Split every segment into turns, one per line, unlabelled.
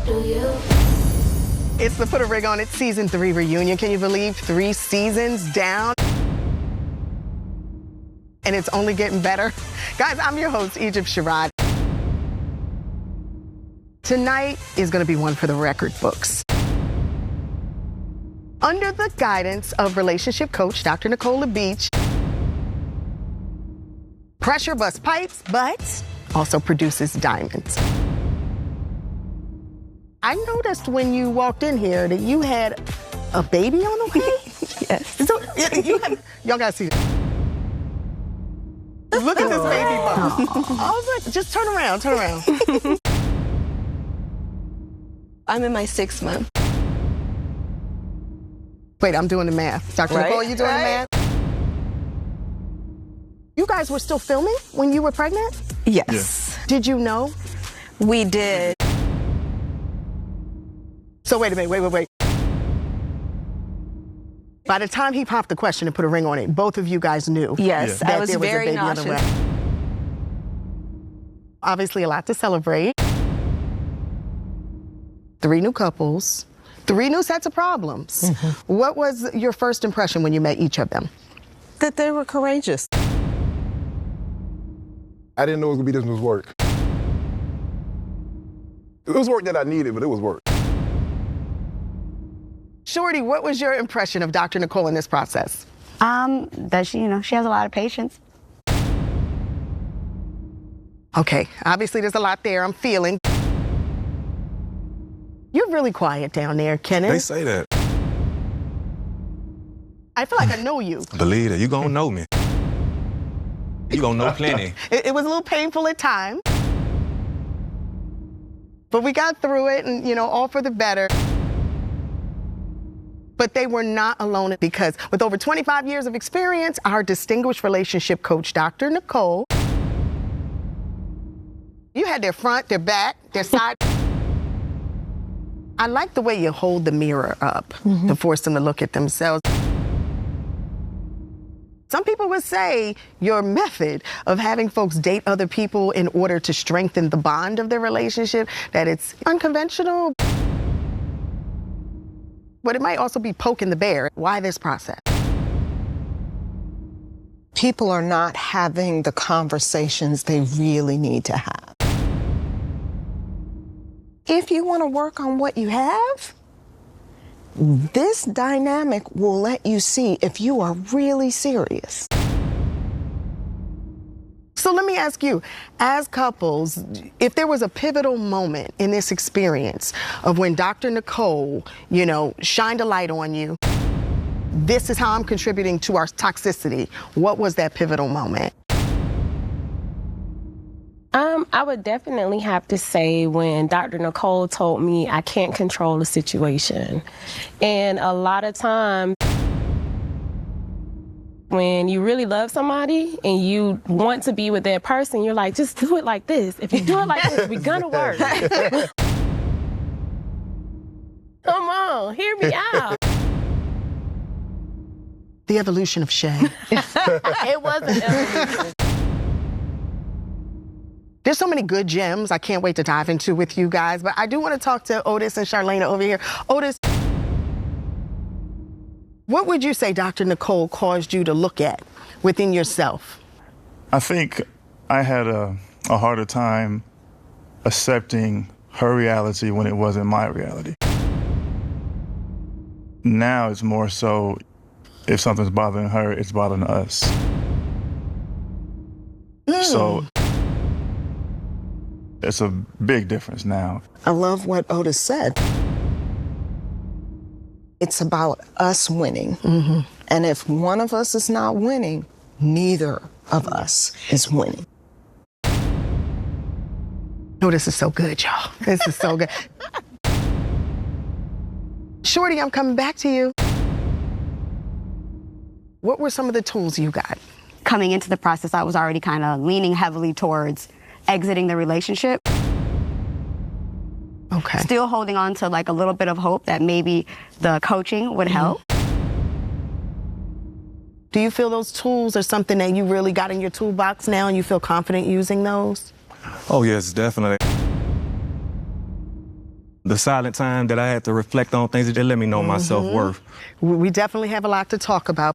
It's the Put a Ring on It Season 3 reunion. Can you believe 3 seasons down? And it's only getting better. Guys, I'm your host, Egypt Sherrod. Tonight is going to be one for the record books. Under the guidance of relationship coach Dr. Nicole Beach, pressure busts pipes, but also produces diamonds. I noticed when you walked in here that you had a baby on the way.
Yes.
So, y'all gotta see it. Look at this baby bump. I was like, just turn around, turn around.
I'm in my 6th month.
Wait, I'm doing the math. Dr. Nicole, you doing the math? You guys were still filming when you were pregnant?
Yes.
Did you know?
We did.
So wait a minute, wait. By the time he popped the question and put a ring on it, both of you guys knew.
Yes,
that
I was
there was
very
a baby on the
nauseous.
way. Obviously a lot to celebrate. 3 new couples, 3 new sets of problems. Mm-hmm. What was your first impression when you met each of them?
That they were courageous.
I didn't know it was gonna be this much work. It was work that I needed, but it was work.
Shorty, what was your impression of Dr. Nicole in this process?
That she has a lot of patience.
Okay, obviously there's a lot there I'm feeling. You're really quiet down there, Kenneth.
They say that.
I feel like I know you.
Believe it, you gonna know me. You gonna know plenty.
It was a little painful at times, but we got through it and, all for the better. But they were not alone because with over 25 years of experience, our distinguished relationship coach, Dr. Nicole, you had their front, their back, their side. I like the way you hold the mirror up to force them to look at themselves. Some people would say your method of having folks date other people in order to strengthen the bond of their relationship, that it's unconventional. But it might also be poking the bear. Why this process?
People are not having the conversations they really need to have. If you want to work on what you have, this dynamic will let you see if you are really serious.
So let me ask you, as couples, if there was a pivotal moment in this experience of when Dr. Nicole, shined a light on you, this is how I'm contributing to our toxicity, what was that pivotal moment?
I would definitely have to say when Dr. Nicole told me I can't control the situation. And a lot of times, when you really love somebody and you want to be with that person, you're like, just do it like this. If you do it like this, we're gonna work. Come on, hear me out.
The evolution of Shay.
It was an evolution.
There's so many good gems I can't wait to dive into with you guys, but I do want to talk to Otis and Charlene over here. Otis, what would you say Dr. Nicole caused you to look at within yourself?
I think I had a harder time accepting her reality when it wasn't my reality. Now it's more so if something's bothering her, it's bothering us. So it's a big difference now.
I love what Otis said. It's about us winning. And if one of us is not winning, neither of us is winning.
Oh, this is so good, y'all. This is so good. Shorty, I'm coming back to you. What were some of the tools you got?
Coming into the process, I was already kind of leaning heavily towards exiting the relationship.
Okay.
Still holding on to like a little bit of hope that maybe the coaching would help.
Do you feel those tools are something that you really got in your toolbox now and you feel confident using those?
Oh, yes, definitely. The silent time that I had to reflect on things, it just let me know my self-worth.
We definitely have a lot to talk about.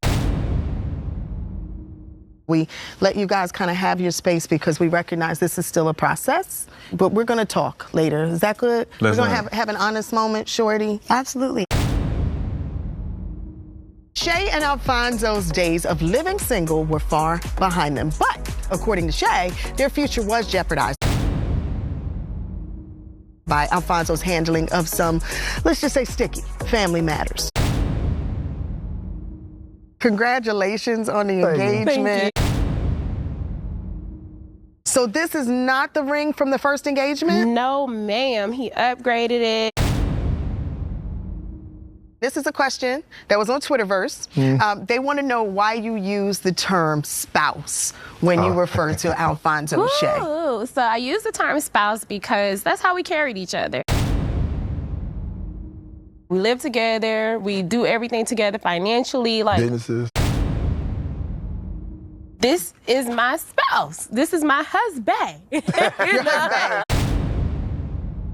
We let you guys kind of have your space because we recognize this is still a process, but we're going to talk later. Is that good?
Let's
we're going to have an honest moment, Shorty.
Absolutely.
Shay and Alfonso's days of living single were far behind them, but according to Shay, their future was jeopardized by Alfonso's handling of some, let's just say, sticky family matters. Congratulations on the engagement. So this is not the ring from the first engagement?
No, ma'am. He upgraded it.
This is a question that was on Twitterverse. They want to know why you use the term spouse when you refer to Alfonso Shay.
Ooh, so I use the term spouse because that's how we carried each other. We live together. We do everything together financially. Like,
Businesses.
this is my spouse. This is my husband. You know?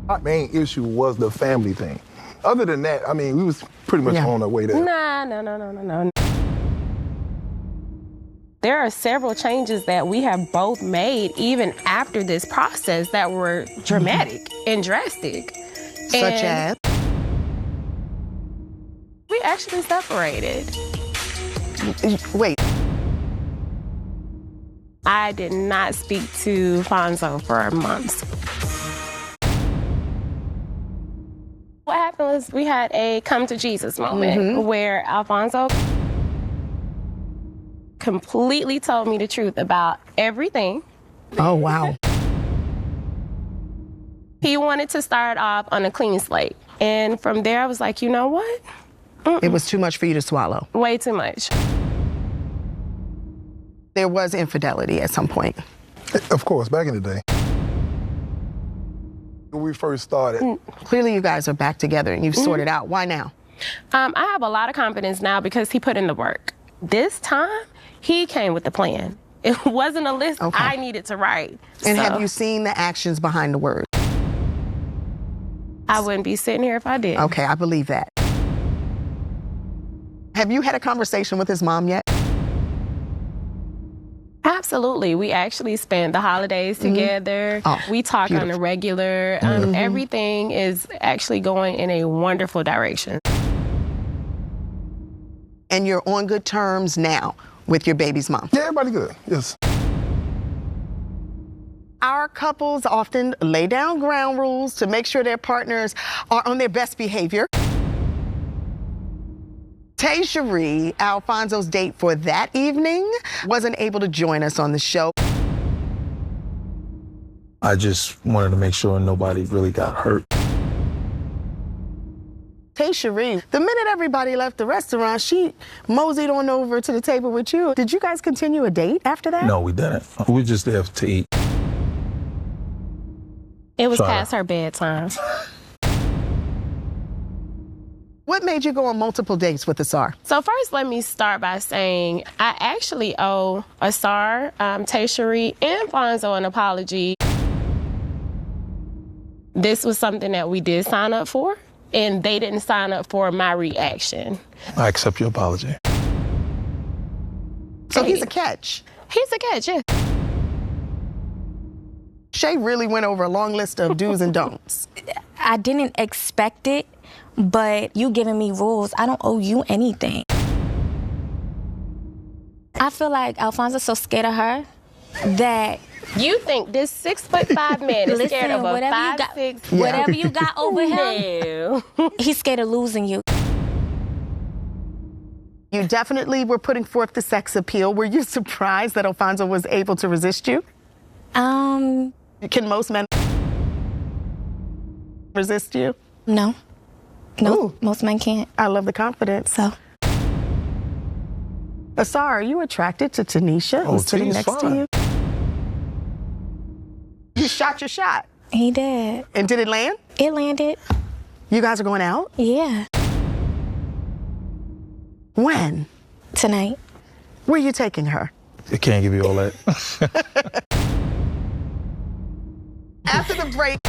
Our main issue was the family thing. Other than that, I mean, we was pretty much on our way there.
No. There are several changes that we have both made even after this process that were dramatic and drastic.
Such as?
We actually separated.
Wait.
I did not speak to Fonzo for months. What happened was we had a come to Jesus moment where Alfonso completely told me the truth about everything.
Oh, wow.
He wanted to start off on a clean slate. And from there, I was like, you know what?
It was too much for you to swallow.
Way too much.
There was infidelity at some point.
Of course, back in the day. When we first started.
Clearly you guys are back together and you've sorted out. Why now?
I have a lot of confidence now because he put in the work. This time, he came with the plan. It wasn't a list I needed to write.
And
So,
have you seen the actions behind the words?
I wouldn't be sitting here if I did.
Okay, I believe that. Have you had a conversation with his mom yet?
Absolutely. We actually spent the holidays together.
Oh,
we talk on a
beautiful.
regular. Everything is actually going in a wonderful direction.
And you're on good terms now with your baby's mom?
Yeah, everybody good, yes.
Our couples often lay down ground rules to make sure their partners are on their best behavior. Tay Cherie, Alfonso's date for that evening, wasn't able to join us on the show.
I just wanted to make sure nobody really got hurt.
Tay Cherie, the minute everybody left the restaurant, she moseyed on over to the table with you. Did you guys continue a date after that?
No, we didn't. We were just there to eat.
It was
Sorry.
past her bedtime.
What made you go on multiple dates with Asar?
So first, let me start by saying I actually owe Asar, Tay Cherie, and Fonzo an apology. This was something that we did sign up for, and they didn't sign up for my reaction.
I accept your apology.
So he's a catch.
He's a catch, yeah.
Shay really went over a long list of do's and don'ts.
I didn't expect it, but you giving me rules. I don't owe you anything. I feel like Alfonso's so scared of her that
You think this 6'5" man is scared of a
whatever
5'6"?
whatever you got over him,
No.
he's scared of losing you.
You definitely were putting forth the sex appeal. Were you surprised that Alfonso was able to resist you?
Can
most men resist you?
No. No,
Ooh.
most men can't.
I love the confidence.
So,
Asar, are you attracted to Tanisha, who's sitting
T's
next to
fine.
you? You shot your shot.
he did.
And did it land?
It landed.
You guys are going out?
Yeah.
When?
Tonight.
Where are you taking her?
I can't give you all that.
After the break,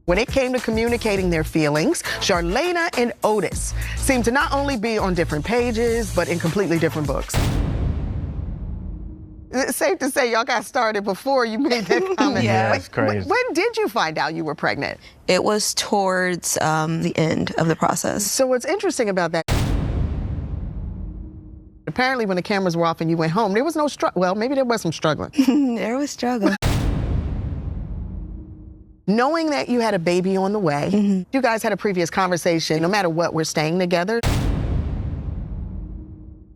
When it came to communicating their feelings, Charlena and Otis seemed to not only be on different pages, but in completely different books. It's safe to say y'all got started before you made that comment.
Yeah.
That's crazy.
When did you find out you were pregnant?
It was towards the end of the process.
So what's interesting about that, apparently when the cameras were off and you went home, there was no struggle. Well, maybe there was some struggling.
There was struggle.
Knowing that you had a baby on the way, you guys had a previous conversation, no matter what, we're staying together.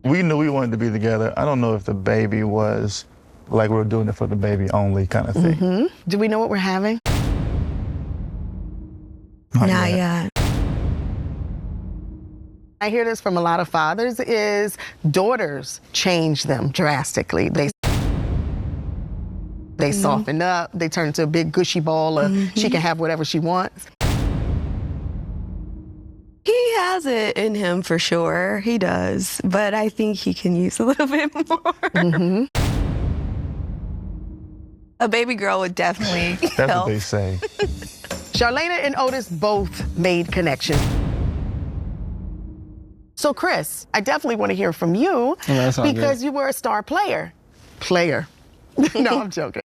We knew we wanted to be together. I don't know if the baby was like we were doing it for the baby only kind of thing.
Do we know what we're having?
Not yet.
I hear this from a lot of fathers is daughters change them drastically. They soften up, they turn into a big gushy ball of she can have whatever she wants.
He has it in him for sure. He does. But I think he can use a little bit more. A baby girl would definitely
That's
help.
what they say.
Charlena and Otis both made connections. So Chris, I definitely want to hear from you
that's all
because
good.
you were a star player. No, I'm joking.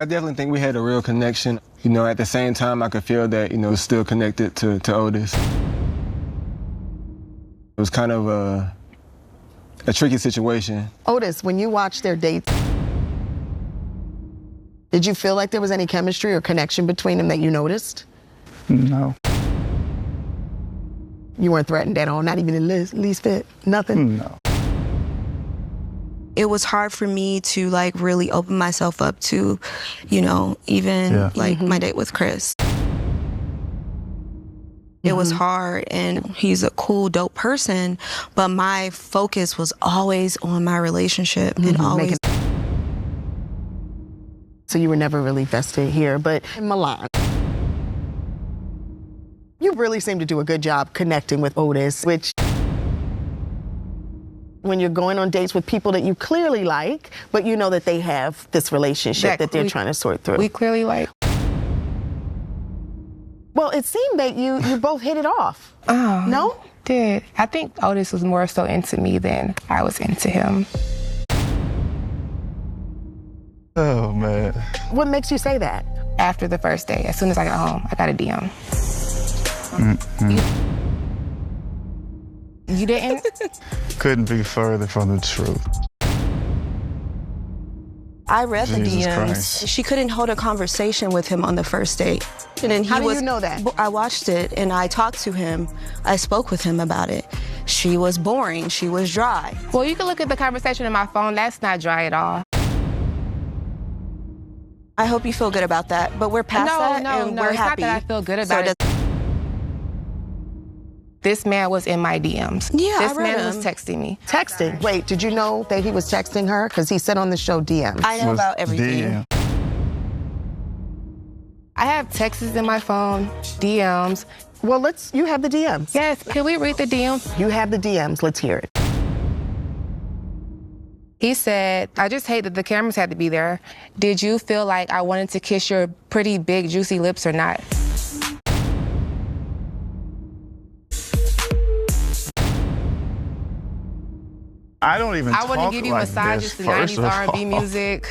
I definitely think we had a real connection. You know, at the same time, I could feel that, you know, still connected to Otis. It was kind of a tricky situation.
Otis, when you watched their dates, did you feel like there was any chemistry or connection between them that you noticed?
No.
You weren't threatened at all, not even in least bit? Nothing?
No.
It was hard for me to like really open myself up to, you know, even like my date with Chris. It was hard, and he's a cool, dope person, but my focus was always on my relationship and always.
So you were never really vested here, but in Milan, you really seem to do a good job connecting with Otis, which when you're going on dates with people that you clearly like, but you know that they have this relationship that they're trying to sort through.
We clearly like.
Well, it seemed that you both hit it off.
Oh.
No?
Did. I think Otis was more so into me than I was into him.
Oh, man.
What makes you say that?
After the first day, as soon as I got home, I got a DM. You didn't?
Couldn't be further from the truth.
I read the
Jesus
DMs.
Christ.
She couldn't hold a conversation with him on the first date. And then
How do you know that?
I watched it and I talked to him. I spoke with him about it. She was boring. She was dry.
Well, you can look at the conversation in my phone. That's not dry at all.
I hope you feel good about that. But we're past that and we're
it's
happy.
not that I feel good
So
about it. This man was in my DMs.
Yeah,
this
I read
man was
him.
texting me.
Texting. Wait, did you know that he was texting her? Because he said on the show DMs.
I know about everything.
Damn.
I have texts in my phone, DMs.
Well, you have the DMs.
Yes, can we read the DMs?
You have the DMs. Let's hear it.
He said, I just hate that the cameras had to be there. Did you feel like I wanted to kiss your pretty big juicy lips or not?
I don't even
I
talk
want to give you
like
massages
this,
to
first
90s
of
R&B
all.
music.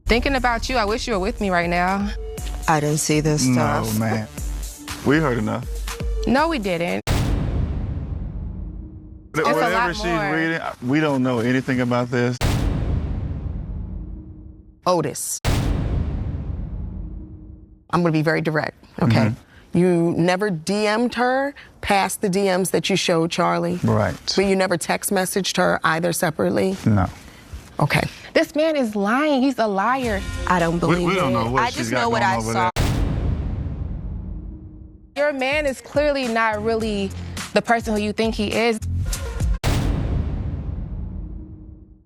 Thinking about you, I wish you were with me right now.
I didn't see this
No,
stuff.
man. We heard enough.
No, we didn't. a
Whatever
lot
she's
more.
reading, we don't know anything about this.
Otis. I'm going to be very direct, okay? You never DM'd her past the DMs that you showed Charlie?
Right.
But you never text messaged her either separately?
No.
Okay.
This man is lying. He's a liar.
I don't believe
We don't
it.
know what
I
she's
just
got
know what
going
I
over
saw.
there.
Your man is clearly not really the person who you think he is.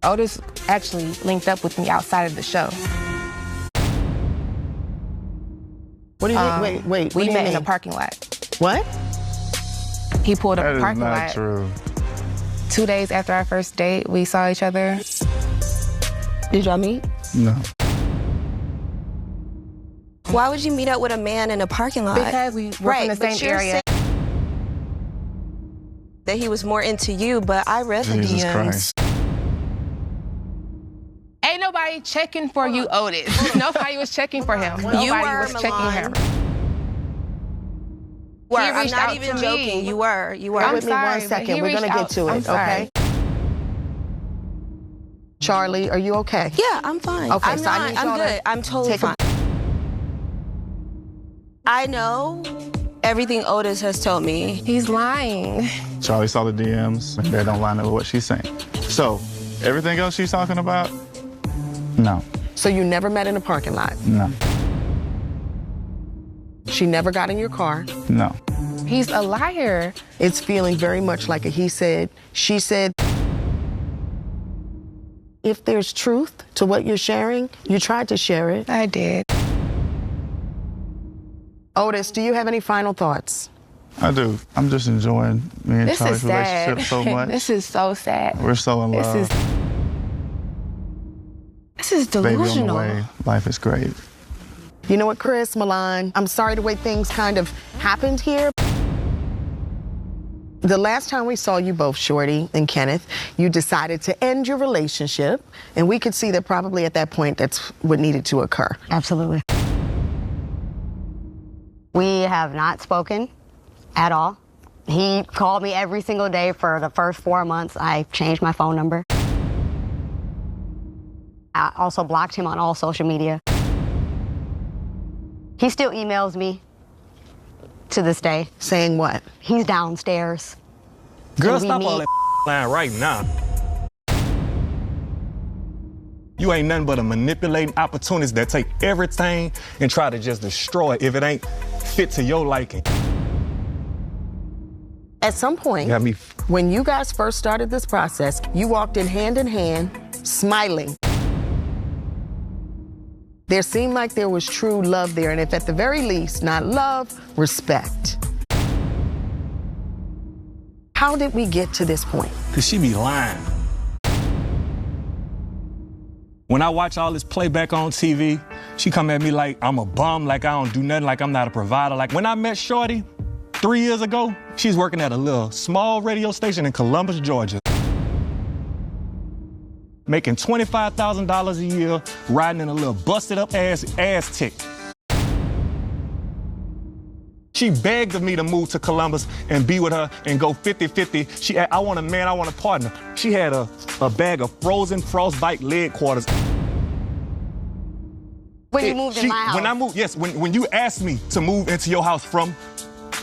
Otis actually linked up with me outside of the show.
What do you mean? Wait. What
We
do you
met in
mean?
a parking lot.
What?
He pulled up
That
a
is
parking
not
lot.
true.
2 days after our first date, we saw each other.
Did y'all meet?
No.
Why would you meet up with a man in a parking lot?
Because we work in the
but
same
you're
area.
That he was more into you, but I read the
Jesus
DMs.
Christ.
Ain't nobody checking for you, Otis. Nobody was checking for him. Nobody was checking him.
I'm
reached
not
out
even
to
joking.
me.
You were.
Bear
I'm
with me
sorry,
one
but
second.
he
We're gonna
reached
get
out.
to
I'm
it,
sorry.
okay? Charlie, are you okay?
Yeah, I'm fine.
Okay,
I'm
so I
not.
need
I'm
y'all to
good. I'm totally
take a-
fine. I know everything Otis has told me.
He's lying.
Charlie saw the DMs, and that don't line up with what she's saying. So, everything else she's talking about, no.
So you never met in a parking lot?
No.
She never got in your car?
No.
He's a liar.
It's feeling very much like a he said, she said. If there's truth to what you're sharing, you tried to share it.
I did.
Otis, do you have any final thoughts?
I do. I'm just enjoying me and
This
Charlie's
is sad.
relationship so much.
This is so sad.
We're so in love.
This is
Baby on the
delusional.
way. Life is great.
You know what, Chris, Milan, I'm sorry the way things kind of happened here. The last time we saw you both, Shorty and Kenneth, you decided to end your relationship, and we could see that probably at that point that's what needed to occur.
Absolutely. We have not spoken at all. He called me every single day for the first 4 months. I changed my phone number. I also blocked him on all social media. He still emails me to this day.
Saying what?
He's downstairs.
Girl,
And we
stop all
meet.
that line right now. You ain't nothing but a manipulating opportunist that take everything and try to just destroy it if it ain't fit to your liking.
At some point,
Got me.
when you guys first started this process, you walked in hand, smiling. There seemed like there was true love there, and if at the very least, not love, respect. How did we get to this point?
Cause she be lying. When I watch all this playback on TV, she come at me like I'm a bum, like I don't do nothing, like I'm not a provider. Like when I met Shorty 3 years ago, she's working at a little small radio station in Columbus, Georgia. Making $25,000 a year, riding in a little busted up ass tick. She begged of me to move to Columbus and be with her and go 50-50. I want a man, I want a partner. She had a bag of frozen frostbite leg quarters.
When you moved in my house.
When I moved, yes, when you asked me to move into your house from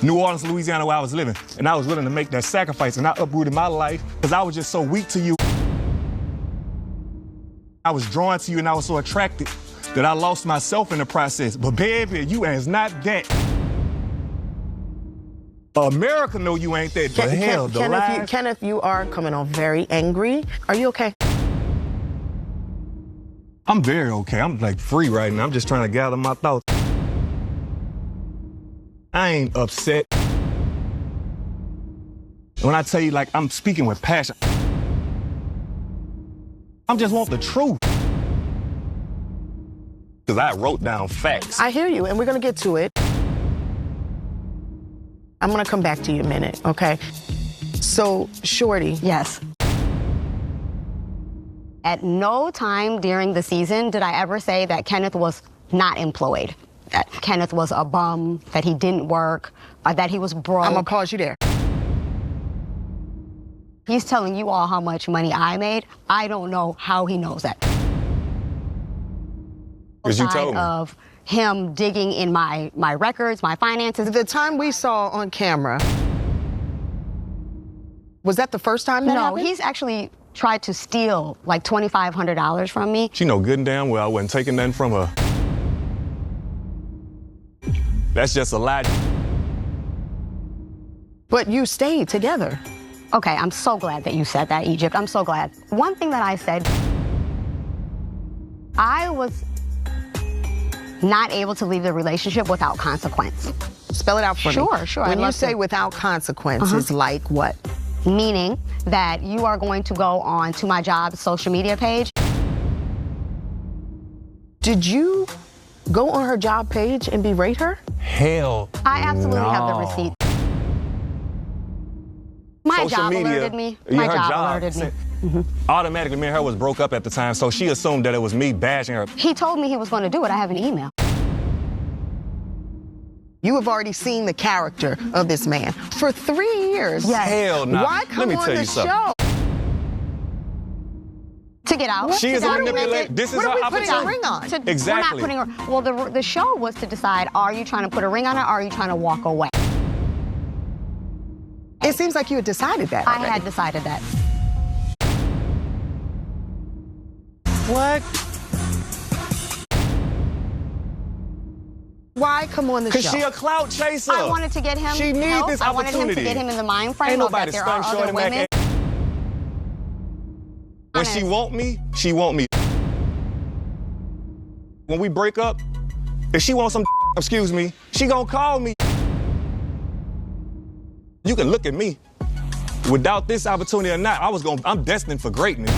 New Orleans, Louisiana, where I was living, and I was willing to make that sacrifice, and I uprooted my life because I was just so weak to you. I was drawn to you and I was so attracted that I lost myself in the process. But baby, you ain't not that. America know you ain't that, but hell, the lies.
Kenneth, you are coming on very angry. Are you okay?
I'm very okay. I'm like free right now. I'm just trying to gather my thoughts. I ain't upset. When I tell you, like, I'm speaking with passion, I just want the truth. Because I wrote down facts.
I hear you, and we're gonna get to it. I'm gonna come back to you in a minute, okay? So, Shorty.
Yes. At no time during the season did I ever say that Kenneth was not employed, that Kenneth was a bum, that he didn't work, or that he was broke.
I'm gonna pause you there.
He's telling you all how much money I made. I don't know how he knows that.
Because you told me.
Of him digging in my records, my finances.
The time we saw on camera, was that the first time that happened?
No, he's actually tried to steal like $2,500 from me.
She know good and damn well I wasn't taking nothing from her. That's just a lie.
But you stayed together.
Okay, I'm so glad that you said that, Egypt. I'm so glad. One thing that I said, I was not able to leave the relationship without consequence.
Spell it out for me.
Sure.
When you say without consequences, like what?
Meaning that you are going to go on to my job's social media page
Did you go on her job page and berate her?
Hell.
I absolutely have the
no.
receipt. My
Social
job
media,
alerted me.
yeah,
My
her
job
job
alerted me.
Automatically, me and her was broke up at the time, so she assumed that it was me bashing her.
He told me he was going to do it. I have an email.
You have already seen the character of this man for 3 years.
Yes.
Hell no.
Why come
Let me
on
tell
the
you something.
show?
To get out.
She is
To
a
document
manipulator.
it.
This is
What
her
are we putting a
opportunity.
ring on?
Exactly.
We're not putting a, well, the show was to decide, are you trying to put a ring on it or are you trying to walk away?
It seems like you had decided that
I
already.
had decided that.
What?
Why come on the show?
Because she a clout chaser.
I wanted to get him
She needs
help.
this
I wanted him to
opportunity.
get him in the mind frame
Ain't
of that
nobody
there are
stunned
other
Shorty Mac.
women.
When she want me, she want me. When we break up, if she wants some excuse me, she gonna call me. You can look at me. Without this opportunity or not, I'm destined for greatness.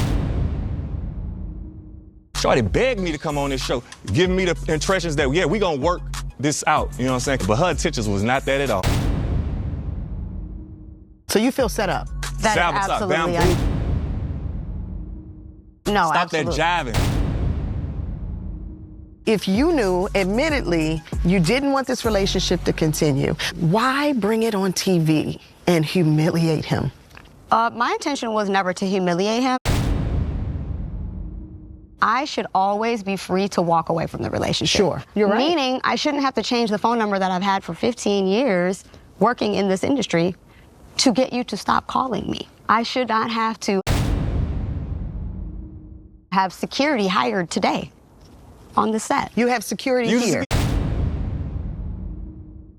Shorty begged me to come on this show, giving me the impressions that, yeah, we gonna work this out, you know what I'm saying? But her intentions was not that at all.
So you feel set up?
That is
Sabotage,
absolutely
bamboo.
No,
Stop
absolutely.
that jiving.
If you knew, admittedly, you didn't want this relationship to continue, why bring it on TV and humiliate him?
My intention was never to humiliate him. I should always be free to walk away from the relationship.
Sure, you're right.
Meaning, I shouldn't have to change the phone number that I've had for 15 years working in this industry to get you to stop calling me. I should not have to have security hired today on the set.
You have security here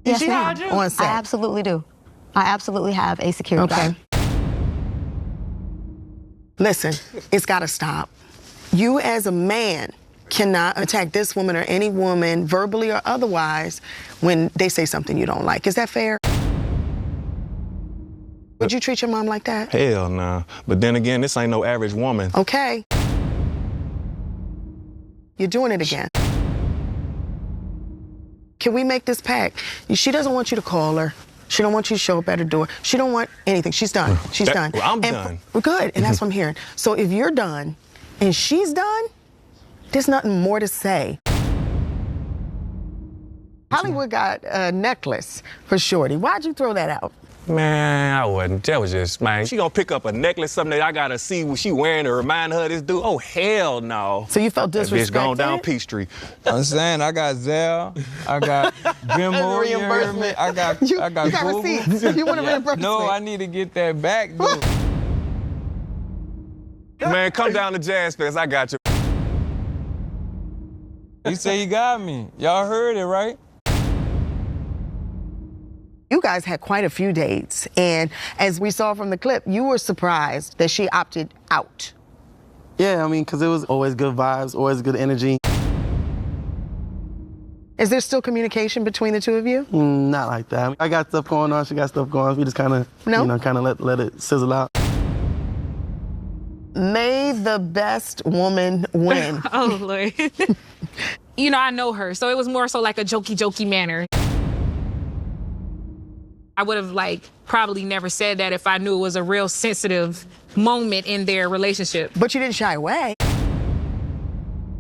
Yes,
she
ma'am.
hired you?
on set.
I absolutely do. I absolutely have a security
Okay.
guard.
Listen, it's got to stop. You as a man cannot attack this woman or any woman, verbally or otherwise, when they say something you don't like. Is that fair? Would you treat your mom like that?
Hell nah. But then again, this ain't no average woman.
Okay. You're doing it again. Can we make this pact? She doesn't want you to call her. She don't want you to show up at her door. She don't want anything. She's done. She's done.
Well, I'm
And
done.
We're good, and that's what I'm hearing. So if you're done and she's done, there's nothing more to say. Hollywood got a necklace for Shorty. Why'd you throw that out?
Man, I wasn't. That was just, man. She gonna pick up a necklace, something that I gotta see what she wearing to remind her of this dude. Oh, hell no.
So you felt
That bitch going down
disrespected?
Peachtree.
I'm saying I got Zelle, I got Venmo, you hear me? I got
You
I got
got
Google.
receipts. You want a reimbursement?
No, I need to get that back though.
Man, come down to Jazz Fest. I got you.
You say you got me. Y'all heard it, right?
You guys had quite a few dates, and as we saw from the clip, you were surprised that she opted out.
Yeah, I mean, because it was always good vibes, always good energy.
Is there still communication between the two of you?
Not like that. I got stuff going on, she got stuff going on. We just kind of, kind of let it sizzle out.
May the best woman win.
Oh, Lord. You know, I know her, so it was more so like a jokey manner. I would have, probably never said that if I knew it was a real sensitive moment in their relationship.
But you didn't shy away.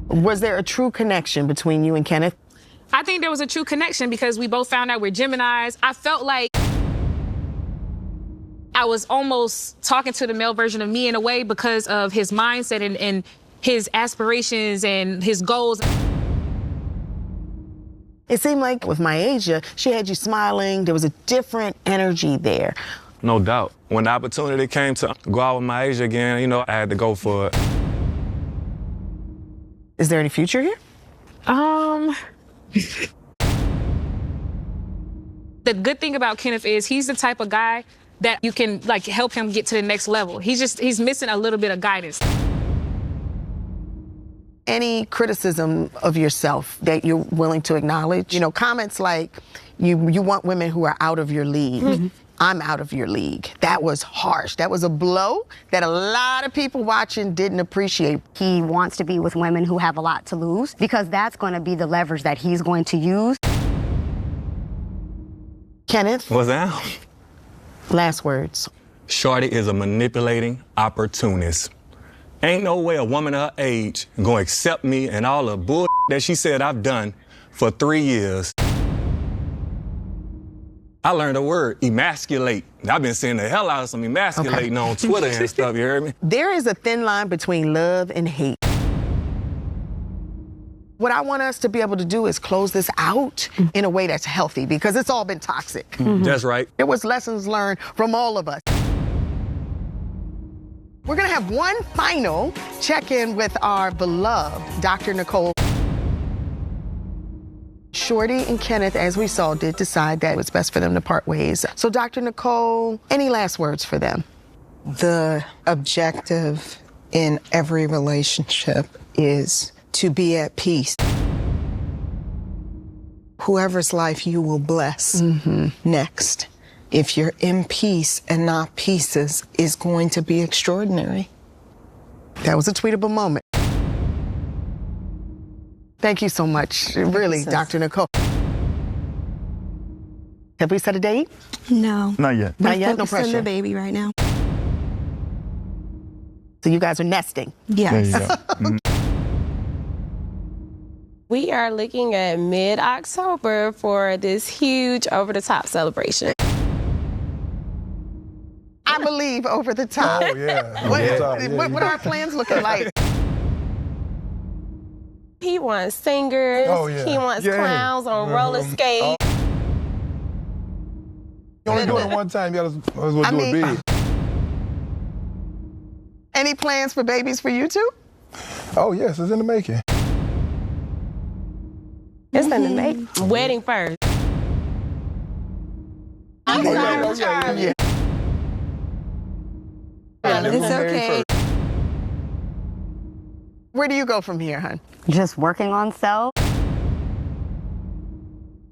Was there a true connection between you and Kenneth?
I think there was a true connection because we both found out we're Geminis. I felt like I was almost talking to the male version of me in a way because of his mindset and his aspirations and his goals.
It seemed like with Myasia, she had you smiling. There was a different energy there.
No doubt. When the opportunity came to go out with Myasia again, I had to go for it.
Is there any future here?
The good thing about Kenneth is he's the type of guy that you can help him get to the next level. He's missing a little bit of guidance.
Any criticism of yourself that you're willing to acknowledge? Comments like you want women who are out of your league.
Mm-hmm.
I'm out of your league. That was harsh. That was a blow that a lot of people watching didn't appreciate.
He wants to be with women who have a lot to lose because that's going to be the leverage that he's going to use.
Kenneth?
What's that?
Last words.
Shorty is a manipulating opportunist. Ain't no way a woman her age gonna accept me and all the bull that she said I've done for 3 years. I learned a word, emasculate. I've been seeing the hell out of some emasculating on Twitter and stuff, you heard me?
There is a thin line between love and hate. What I want us to be able to do is close this out in a way that's healthy because it's all been toxic.
That's right.
There was lessons learned from all of us. We're gonna have one final check-in with our beloved Dr. Nicole. Shorty and Kenneth, as we saw, did decide that it was best for them to part ways. So Dr. Nicole, any last words for them?
The objective in every relationship is to be at peace. Whoever's life you will bless next, if you're in peace and not pieces, is going to be extraordinary.
That was a tweetable moment. Thank you so much, really, Dr. Nicole. Have we set a date?
No.
Not yet.
Not yet, no
Focused on
pressure.
the baby right now.
So you guys are nesting.
Yes.
There you go. Mhm.
We are looking at mid-October for this huge over-the-top celebration.
I believe over the top.
Oh, yeah.
What are our plans looking like?
He wants singers.
Oh, yeah.
He wants clowns on roller skates.
You only do it one time, you gotta do it big.
Any plans for babies for you two?
Oh, yes, it's in the making.
It's in the make. Wedding first. I'm sorry, Charlie.
It's okay.
Where do you go from here, hon?
Just working on self.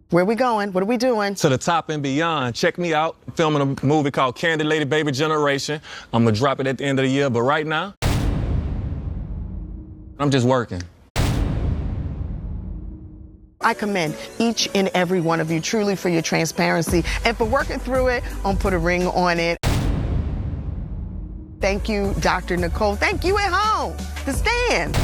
Where we going? What are we doing?
To the top and beyond. Check me out. Filming a movie called Candy Lady Baby Generation. I'm gonna drop it at the end of the year, but right now, I'm just working.
I commend each and every one of you truly for your transparency and for working through it on Put a Ring on It. Thank you, Dr. Nicole. Thank you at home. The Stand.